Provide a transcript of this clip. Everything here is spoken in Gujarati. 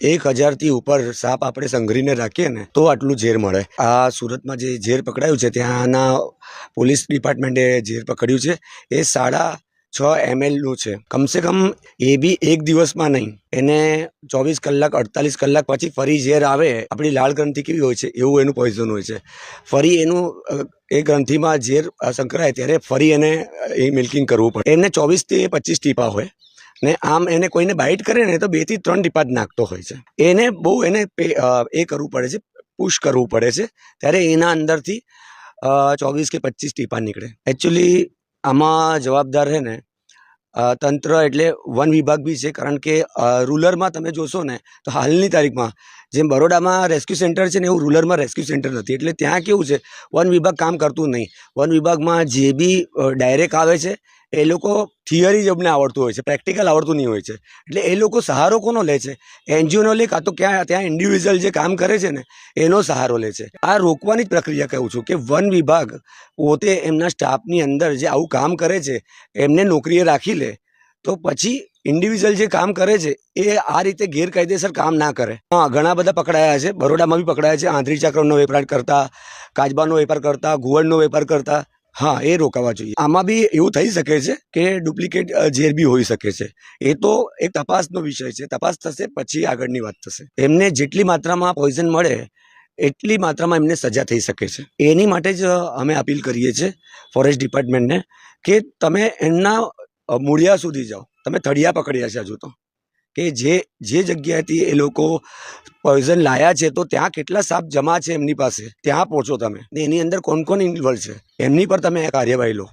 1000 થી ઉપર સાપ આપણે સંઘરીને રાખીએ ને તો આટલું ઝેર મળે। આ સુરતમાં જે ઝેર પકડાયું છે ત્યાંના પોલીસ ડિપાર્ટમેન્ટે ઝેર પકડ્યું છે એ 6.5 ml નું છે। કમસે કમ એ બી એક દિવસમાં નહીં, એને 24 કલાક 48 કલાક પછી ફરી ઝેર આવે। આપણી લાળ ગ્રંથિ કેવી હોય છે એવું એનું પોઈઝન હોય છે। ફરી એનું એ ગ્રંથિમાં ઝેર સંકળાય ત્યારે ફરી એને એ મિલ્કિંગ કરવું પડે। એને 24 થી 25 ટીપા હોય ને આમ એને કોઈને બાઇટ કરે ને તો 2 થી 3 ટીપા જ નાખતો હોય છે। એને બહુ એને એ કરવું પડે છે, પુશ કરવું પડે છે, ત્યારે એના અંદરથી 24 કે 25 ટીપા નીકળે। એકચ્યુઅલી આમાં જવાબદાર છે ને તંત્ર એટલે વન વિભાગ બી છે, કારણ કે રૂરલમાં તમે જોશો ને તો હાલની તારીખમાં જેમ બરોડામાં રેસ્ક્યુ સેન્ટર છે ને એવું રૂરલમાં રેસ્ક્યુ સેન્ટર નથી। એટલે ત્યાં કેવું છે, વન વિભાગ કામ કરતું નહીં। વન વિભાગમાં જે બી ડાયરેક્ટ આવે છે એ લોકો થિયરી જ અમને આવડતું હોય છે, પ્રેક્ટિકલ આવડતું નહીં હોય છે। એટલે એ લોકો સહારો કોનો લે છે? એનજીઓનો લે, કાં તો ત્યાં ઇન્ડિવિજ્યુઅલ જે કામ કરે છે ને એનો સહારો લે છે। આ રોકવાની જ પ્રક્રિયા કહું છું કે વન વિભાગ પોતે એમના સ્ટાફની અંદર જે આવું કામ કરે છે એમને નોકરીએ રાખી લે તો પછી ઇન્ડિવિજ્યુઅલ જે કામ કરે છે એ આ રીતે ગેરકાયદેસર કામ ના કરે। હા, ઘણા બધા પકડાયા છે, બરોડામાં બી પકડાયા છે। આંધળી ચાકરનો વેપાર કરતા, કાચબાનો વેપાર કરતા, ઘુવડનો વેપાર કરતા। હા, એ રોકાવા જોઈએ। આમાં બી એવું થઈ શકે છે કે ડુપ્લિકેટ ઝેર બી હોઈ શકે છે। એ તો એક તપાસનો વિષય છે, તપાસ થશે પછી આગળની વાત થશે। એમને જેટલી માત્રામાં પોઈઝન મળે એટલી માત્રામાં એમને સજા થઈ શકે છે। એની માટે જ અમે અપીલ કરીએ છીએ ફોરેસ્ટ ડિપાર્ટમેન્ટને કે તમે એમના મૂળિયા સુધી જાઓ। તમે થળિયા પકડ્યા છે હજુ તો, કે જે જગ્યાએથી એ લોકો પોઈઝન લાયા છે તો ત્યાં કેટલા સાપ જમા છે એમની પાસે, ત્યાં પહોંચો તમે, એની અંદર કોણ કોણ ઇન્વોલ્વ છે એમની પર તમે કાર્યવાહી લો।